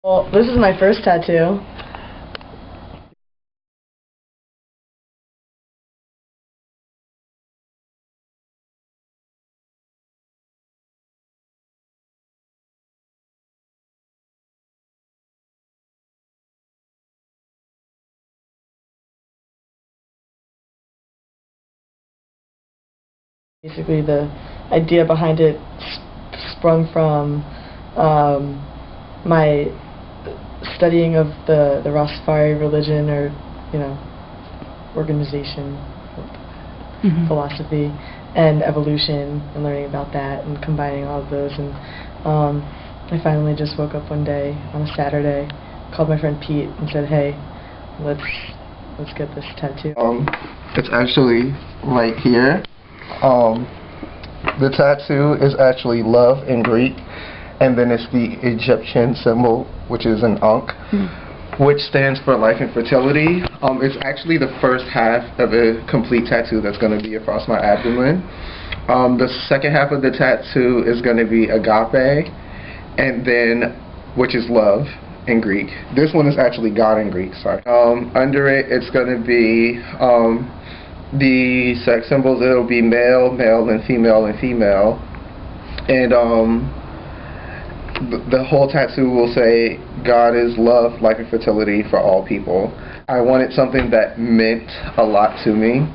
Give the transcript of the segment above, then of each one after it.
Well, this is my first tattoo. Basically, the idea behind it sprung from my studying of the Rastafari religion, or organization, philosophy, and evolution, and learning about that and combining all of those. And I finally just woke up one day on a Saturday, called my friend Pete, and said, "Hey, let's get this tattoo." It's actually right here. The tattoo is actually love in Greek, and then it's the Egyptian symbol, which is an ankh, which stands for life and fertility. It's actually the first half of a complete tattoo that's going to be across my abdomen. The second half of the tattoo is going to be agape, and then, which is love in Greek. This one is actually God in Greek, sorry. Under it, it's going to be the sex symbols. It'll be male, male, and female, and the whole tattoo will say God is love, life, and fertility for all people. I wanted something that meant a lot to me,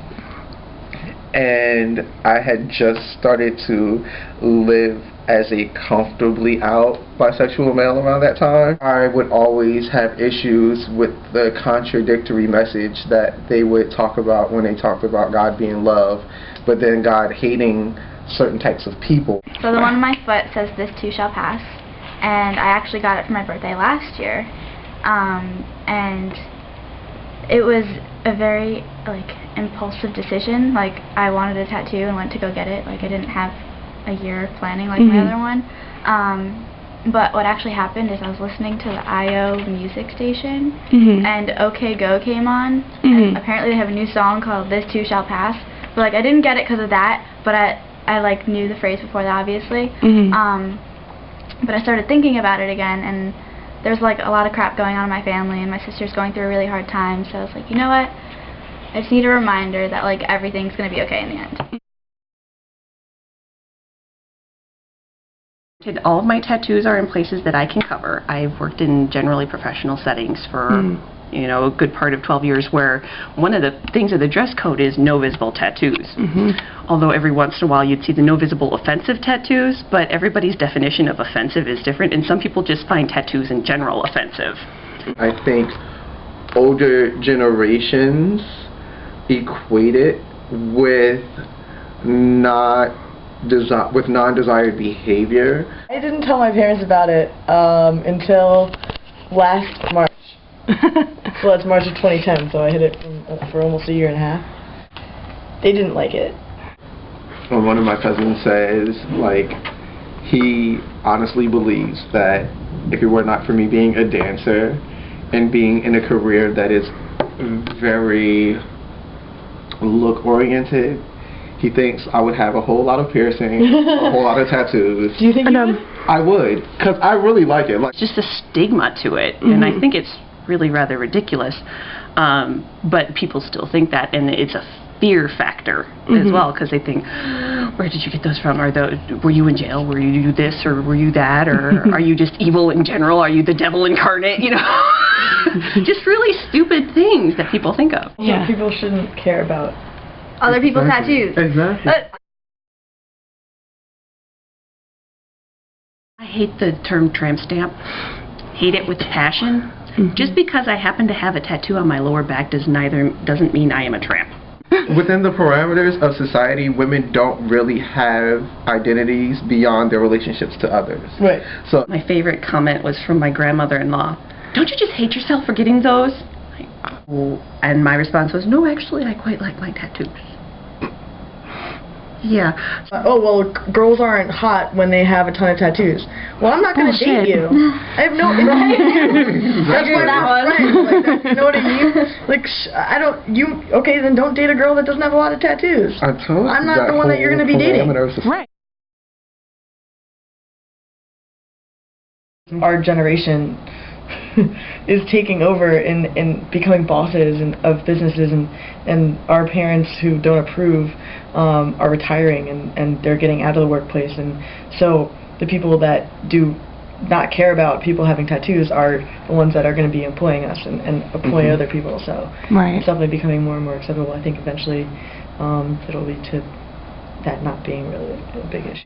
and I had just started to live as a comfortably out bisexual male around that time. I would always have issues with the contradictory message that they would talk about when they talked about God being love, but then God hating certain types of people. So the one on my foot says, "This too shall pass," and I actually got it for my birthday last year, and it was a very impulsive decision. I wanted a tattoo and went to go get it. I didn't have a year planning like my other one. But what actually happened is I was listening to the IO music station, and OK Go came on, and apparently they have a new song called "This Too Shall Pass." But I didn't get it because of that, but I knew the phrase before that, obviously. But I started thinking about it again, and there's a lot of crap going on in my family, and my sister's going through a really hard time, so I was like, you know what? I just need a reminder that everything's gonna be okay in the end. All of my tattoos are in places that I can cover. I've worked in generally professional settings for a good part of 12 years, where one of the things of the dress code is no visible tattoos. Although every once in a while you'd see the no visible offensive tattoos, but everybody's definition of offensive is different, and some people just find tattoos in general offensive. I think older generations equate it with non-desired behavior. I didn't tell my parents about it until last March. Well, it's March of 2010, so I hid it for almost a year and a half. They didn't like it. Well, one of my cousins says, he honestly believes that if it were not for me being a dancer and being in a career that is very look-oriented, he thinks I would have a whole lot of piercings, a whole lot of tattoos. Do you think you would? I would, because I really like it. It's just a stigma to it, and I think it's really rather ridiculous. But people still think that, and it's a fear factor as well, because they think, where did you get those from? Were you in jail? Were you this, or were you that? Or are you just evil in general? Are you the devil incarnate? Just really stupid things that people think of. Yeah. People shouldn't care about other people's tattoos. Exactly. I hate the term tramp stamp. Hate it with a passion. Just because I happen to have a tattoo on my lower back doesn't mean I am a tramp. Within the parameters of society, women don't really have identities beyond their relationships to others. Right. So my favorite comment was from my grandmother-in-law. "Don't you just hate yourself for getting those?" And my response was, "No, actually, I quite like my tattoos." Yeah. Oh, well, girls aren't hot when they have a ton of tattoos. Well, I'm not going to date you. I have no interest in you. That's why that was. You know what I mean? Okay, then don't date a girl that doesn't have a lot of tattoos. I'm not the one that you're going to be dating. Right. Our generation is taking over and becoming bosses of businesses, and our parents who don't approve are retiring, and they're getting out of the workplace, and so the people that do not care about people having tattoos are the ones that are going to be employing us and employing other people. So it's definitely becoming more and more acceptable. I think eventually it'll lead to that not being really a big issue.